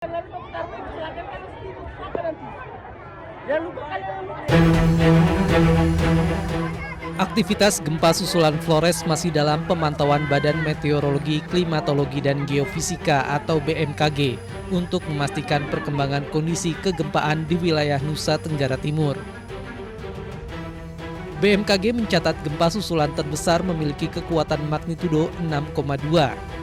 Lalu karena kecelakaan kan itu apa nanti? Jangan lupa kalian. Aktivitas gempa susulan Flores masih dalam pemantauan Badan Meteorologi, Klimatologi, dan Geofisika atau BMKG untuk memastikan perkembangan kondisi kegempaan di wilayah Nusa Tenggara Timur. BMKG mencatat gempa susulan terbesar memiliki kekuatan magnitudo 6,2.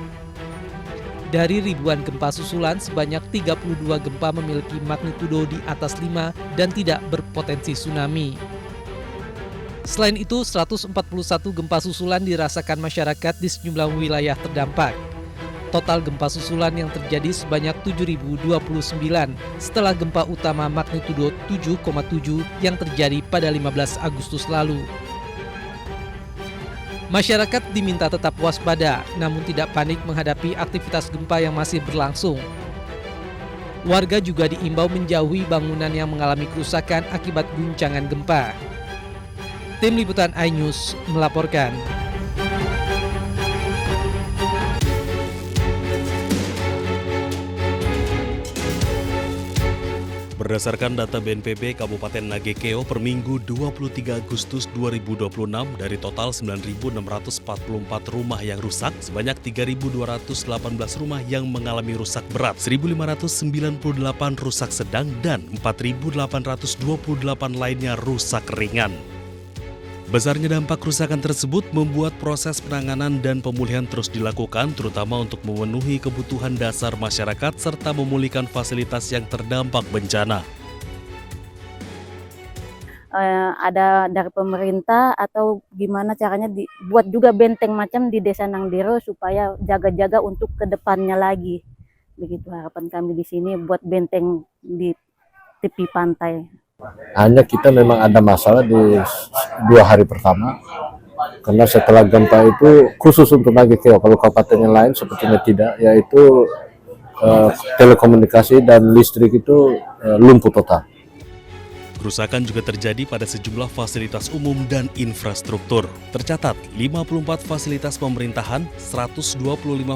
Dari ribuan gempa susulan, sebanyak 32 gempa memiliki magnitudo di atas 5 dan tidak berpotensi tsunami. Selain itu, 141 gempa susulan dirasakan masyarakat di sejumlah wilayah terdampak. Total gempa susulan yang terjadi sebanyak 7.029 setelah gempa utama magnitudo 7,7 yang terjadi pada 15 Agustus lalu. Masyarakat diminta tetap waspada, namun tidak panik menghadapi aktivitas gempa yang masih berlangsung. Warga juga diimbau menjauhi bangunan yang mengalami kerusakan akibat guncangan gempa. Tim Liputan iNews melaporkan. Berdasarkan data BNPB Kabupaten Nagekeo per Minggu 23 Agustus 2026 dari total 9.644 rumah yang rusak, sebanyak 3.218 rumah yang mengalami rusak berat, 1.598 rusak sedang, dan 4.828 lainnya rusak ringan. Besarnya dampak kerusakan tersebut membuat proses penanganan dan pemulihan terus dilakukan, terutama untuk memenuhi kebutuhan dasar masyarakat serta memulihkan fasilitas yang terdampak bencana. Ada dari pemerintah atau gimana caranya dibuat juga benteng macam di Desa Nangdero supaya jaga-jaga untuk kedepannya lagi. Begitu harapan kami di sini, buat benteng di tepi pantai. Hanya kita memang ada masalah di 2 hari pertama, karena setelah gempa itu khusus untuk Nagekeo, kalau kabupaten yang lain sepertinya tidak, yaitu telekomunikasi dan listrik itu lumpuh total. Kerusakan juga terjadi pada sejumlah fasilitas umum dan infrastruktur. Tercatat 54 fasilitas pemerintahan, 125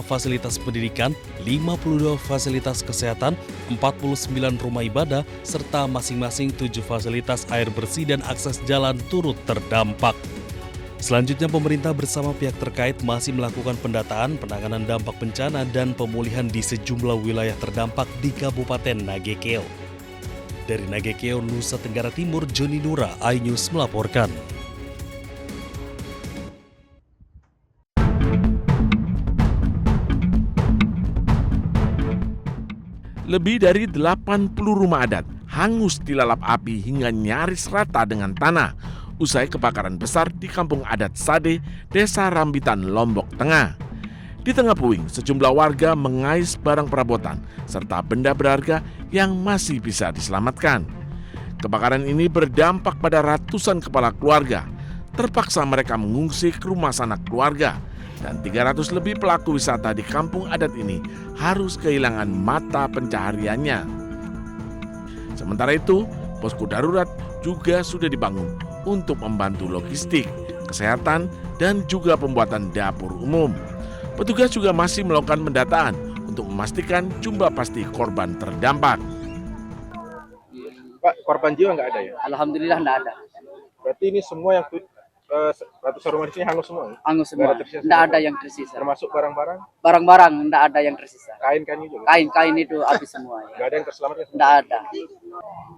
fasilitas pendidikan, 52 fasilitas kesehatan, 49 rumah ibadah, serta masing-masing 7 fasilitas air bersih dan akses jalan turut terdampak. Selanjutnya, pemerintah bersama pihak terkait masih melakukan pendataan, penanganan dampak bencana, dan pemulihan di sejumlah wilayah terdampak di Kabupaten Nagekeo. Dari Nagekeo, Nusa Tenggara Timur, Joni Nura, iNews melaporkan. Lebih dari 80 rumah adat hangus dilalap api hingga nyaris rata dengan tanah usai kebakaran besar di Kampung Adat Sade, Desa Rambitan, Lombok Tengah. Di tengah puing, sejumlah warga mengais barang perabotan serta benda berharga yang masih bisa diselamatkan. Kebakaran ini berdampak pada ratusan kepala keluarga. Terpaksa mereka mengungsi ke rumah sanak keluarga, dan 300 lebih pelaku wisata di kampung adat ini harus kehilangan mata pencahariannya. Sementara itu, posko darurat juga sudah dibangun untuk membantu logistik, kesehatan, dan juga pembuatan dapur umum. Petugas juga masih melakukan pendataan untuk memastikan jumlah pasti korban terdampak. Pak, korban jiwa nggak ada ya? Alhamdulillah nggak ada. Berarti ini semua yang ratusan rumah di sini hangus semua? Hangus semua. Nggak ada yang tersisa. Termasuk barang-barang? Barang-barang nggak ada yang tersisa. Kain-kain juga? Kain itu habis semua. Nggak ada yang terselamat ya? Nggak ada.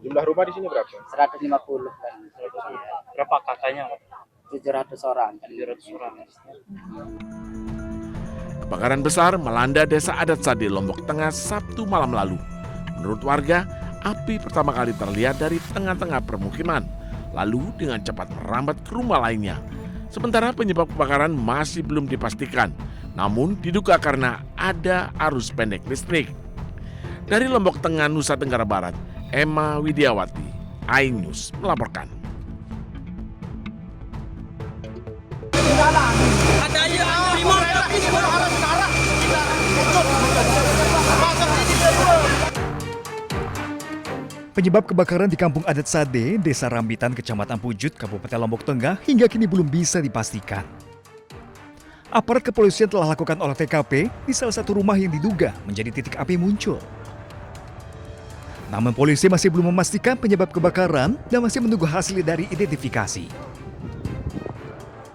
Jumlah rumah di sini berapa? 150 kan. Berapa kakaknya? 700 orang. 700 orang. Kebakaran besar melanda Desa Adat Sade, Lombok Tengah, Sabtu malam lalu. Menurut warga, api pertama kali terlihat dari tengah-tengah permukiman, lalu dengan cepat merambat ke rumah lainnya. Sementara penyebab kebakaran masih belum dipastikan, namun diduga karena ada arus pendek listrik. Dari Lombok Tengah, Nusa Tenggara Barat, Emma Widiawati, iNews melaporkan. Penyebab kebakaran di Kampung Adat Sade, Desa Rambitan, Kecamatan Pujut, Kabupaten Lombok Tengah hingga kini belum bisa dipastikan. Aparat kepolisian telah lakukan olah TKP di salah satu rumah yang diduga menjadi titik api muncul. Namun polisi masih belum memastikan penyebab kebakaran dan masih menunggu hasil dari identifikasi.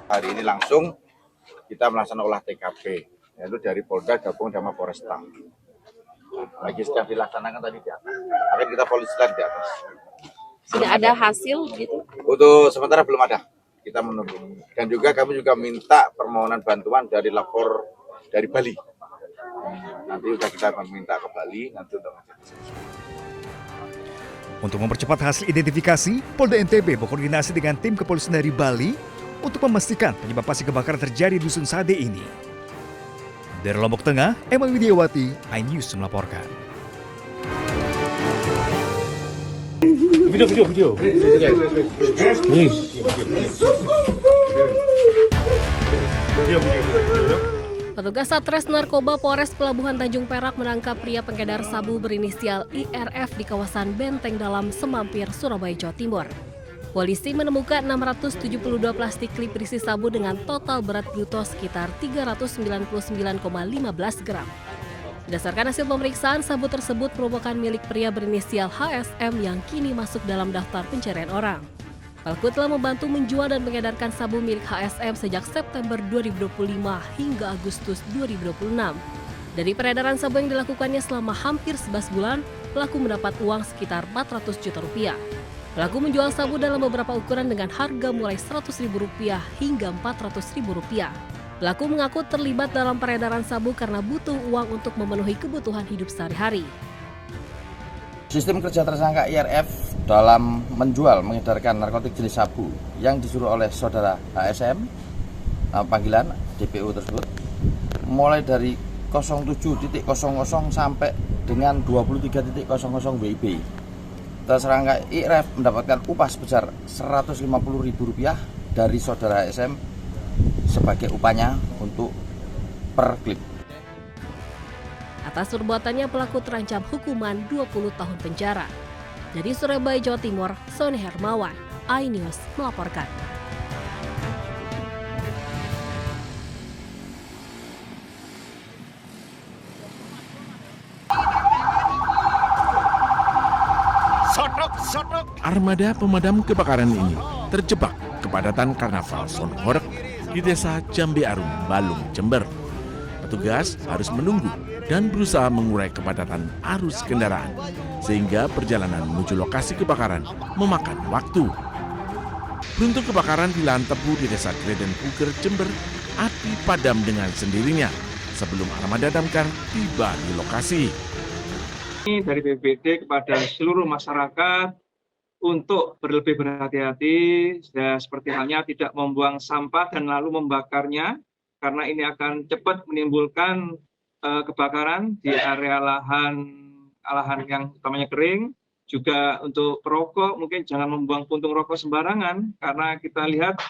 Hari ini langsung kita melaksanakan olah TKP, yaitu dari Polda gabung sama Polresta. Lagi sedang dilaksanakan tadi di atas. Akan kita polisi di atas. Sudah ada hasil gitu? Untuk sementara belum ada. Kita menunggu. Dan juga kami juga minta permohonan bantuan dari lapor dari Bali. Nanti sudah kita meminta ke Bali nanti untuk Untuk mempercepat hasil identifikasi, Polda NTB berkoordinasi dengan tim kepolisian dari Bali untuk memastikan penyebab pasti kebakaran terjadi di Dusun Sade ini. Dari Lombok Tengah, Emma Widiawati, iNews melaporkan. Video. Petugas Satres Narkoba Polres Pelabuhan Tanjung Perak menangkap pria pengedar sabu berinisial IRF di kawasan Benteng Dalam, Semampir, Surabaya, Jawa Timur. Polisi menemukan 672 plastik klip berisi sabu dengan total berat bruto sekitar 399,15 gram. Berdasarkan hasil pemeriksaan, sabu tersebut merupakan milik pria berinisial HSM yang kini masuk dalam daftar pencarian orang. Pelaku telah membantu menjual dan mengedarkan sabu milik HSM sejak September 2025 hingga Agustus 2026. Dari peredaran sabu yang dilakukannya selama hampir 11 bulan, pelaku mendapat uang sekitar 400 juta rupiah. Pelaku menjual sabu dalam beberapa ukuran dengan harga mulai Rp100.000 hingga Rp400.000. Pelaku mengaku terlibat dalam peredaran sabu karena butuh uang untuk memenuhi kebutuhan hidup sehari-hari. Sistem kerja tersangka IRF dalam menjual, mengedarkan narkotik jenis sabu yang disuruh oleh saudara HSM, panggilan DPO tersebut, mulai dari 07.00 sampai dengan 23.00 WIB. Tersangka IRF mendapatkan upah sebesar Rp150.000 dari saudara HSM sebagai upahnya untuk per klip. Atas perbuatannya, pelaku terancam hukuman 20 tahun penjara. Dari Surabaya, Jawa Timur, Sony Hermawan, iNews melaporkan. Armada pemadam kebakaran ini terjebak kepadatan karnaval Son Horeg di Desa Jambe Arum, Balung, Jember. Petugas harus menunggu dan berusaha mengurai kepadatan arus kendaraan, sehingga perjalanan menuju lokasi kebakaran memakan waktu. Beruntung kebakaran di lahan tebu di Desa Greden Puger, Jember, api padam dengan sendirinya sebelum armada damkar tiba di lokasi. dari BPBD kepada seluruh masyarakat untuk berlebih berhati-hati, seperti halnya tidak membuang sampah dan lalu membakarnya, karena ini akan cepat menimbulkan kebakaran di area lahan yang utamanya kering. Juga untuk perokok mungkin jangan membuang puntung rokok sembarangan, karena kita lihat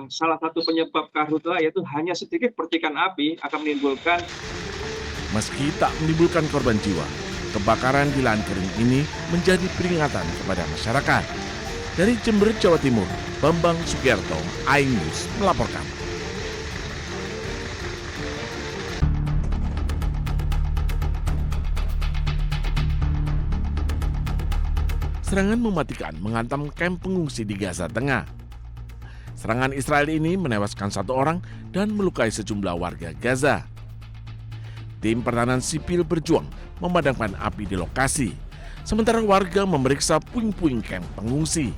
salah satu penyebab karhutla yaitu hanya sedikit percikan api akan menimbulkan. Meski tak menimbulkan korban jiwa, kebakaran di lahan kering ini menjadi peringatan kepada masyarakat. Dari Jember, Jawa Timur, Bambang Sugierto, iNews melaporkan. Serangan mematikan menghantam kamp pengungsi di Gaza Tengah. Serangan Israel ini menewaskan 1 orang dan melukai sejumlah warga Gaza. Tim pertahanan sipil berjuang memadamkan api di lokasi, sementara warga memeriksa puing-puing kamp pengungsi.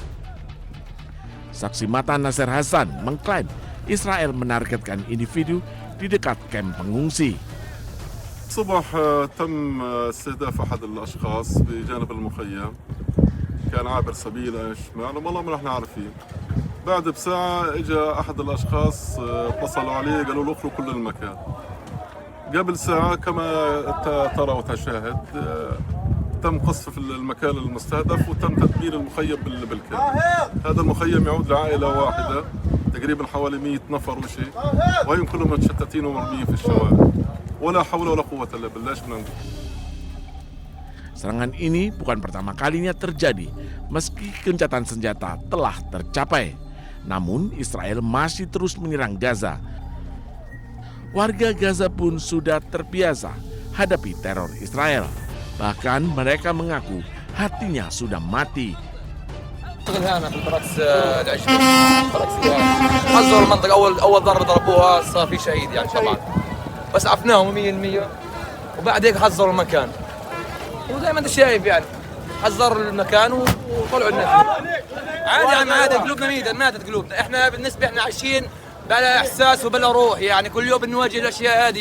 Saksi mata Nasir Hasan mengklaim Israel menargetkan individu di dekat kamp pengungsi. الصبح تم استهداف أحد الأشخاص بجانب المخيم، كان عابر سبيل شمال والله ما نحن عارفين. بعد بساعة اجى أحد الأشخاص اتصلوا عليه قالوا له اخلوا كل المكان. قبل ساعة كما ترى وتشاهد تم قصف المكان المستهدف وتم تدمير المخيم بالكامل. هذا المخيم يعود لعائلة واحدة تقريبا حوالي 100 نفر وشيء، وهم كلهم متشتتين ومرميين في الشوارع. ولا حول ولا قوة إلا بالله. Serangan ini bukan pertama kalinya terjadi, meski gencatan senjata telah tercapai. Namun Israel masih terus menyerang Gaza. Warga Gaza pun sudah terbiasa hadapi teror Israel. Bahkan mereka mengaku hatinya sudah mati. هنا في البراكس العشرين براكس حذروا المنطقة أول ضربة ضربوها صار في شهيد يعني طبعا بس عفناهم 100% وبعد هيك حذروا المكان وزي ما أنت شايف يعني حذروا المكان وطلعوا الناس عادي يعني عادي قلوبنا ماتت قلوبنا احنا بالنسبة احنا عايشين بلا إحساس وبلا روح يعني كل يوم بنواجه الأشياء هذه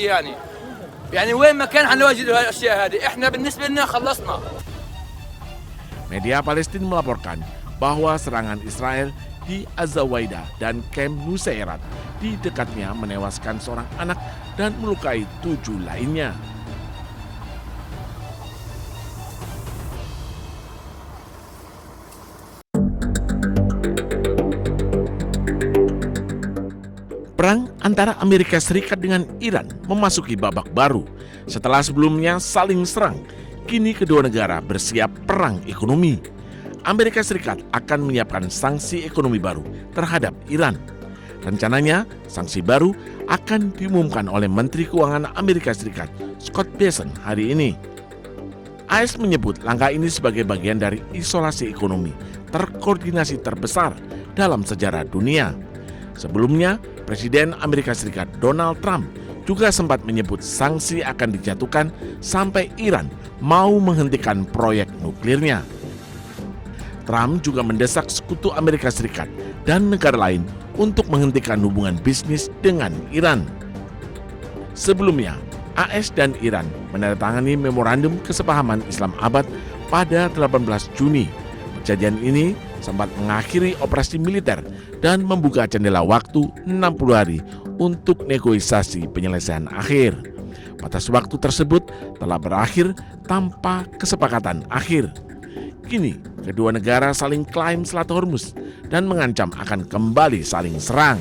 يعني وين ما كان حنواجه الأشياء هذه احنا بالنسبة لنا خلصنا. Media Palestina melaporkan bahwa serangan Israel di Azawaidah dan Camp Nusairat di dekatnya menewaskan seorang anak dan melukai 7 lainnya. Perang antara Amerika Serikat dengan Iran memasuki babak baru. Setelah sebelumnya saling serang, kini kedua negara bersiap perang ekonomi. Amerika Serikat akan menyiapkan sanksi ekonomi baru terhadap Iran. Rencananya, sanksi baru akan diumumkan oleh Menteri Keuangan Amerika Serikat, Scott Bessent, hari ini. AS menyebut langkah ini sebagai bagian dari isolasi ekonomi terkoordinasi terbesar dalam sejarah dunia. Sebelumnya, Presiden Amerika Serikat Donald Trump juga sempat menyebut sanksi akan dijatuhkan sampai Iran mau menghentikan proyek nuklirnya. Trump juga mendesak sekutu Amerika Serikat dan negara lain untuk menghentikan hubungan bisnis dengan Iran. Sebelumnya, AS dan Iran menandatangani memorandum kesepahaman Islam Abad pada 18 Juni. Perjanjian ini sempat mengakhiri operasi militer dan membuka jendela waktu 60 hari untuk negosiasi penyelesaian akhir. Batas waktu tersebut telah berakhir tanpa kesepakatan akhir. Kini, kedua negara saling klaim Selat Hormuz dan mengancam akan kembali saling serang.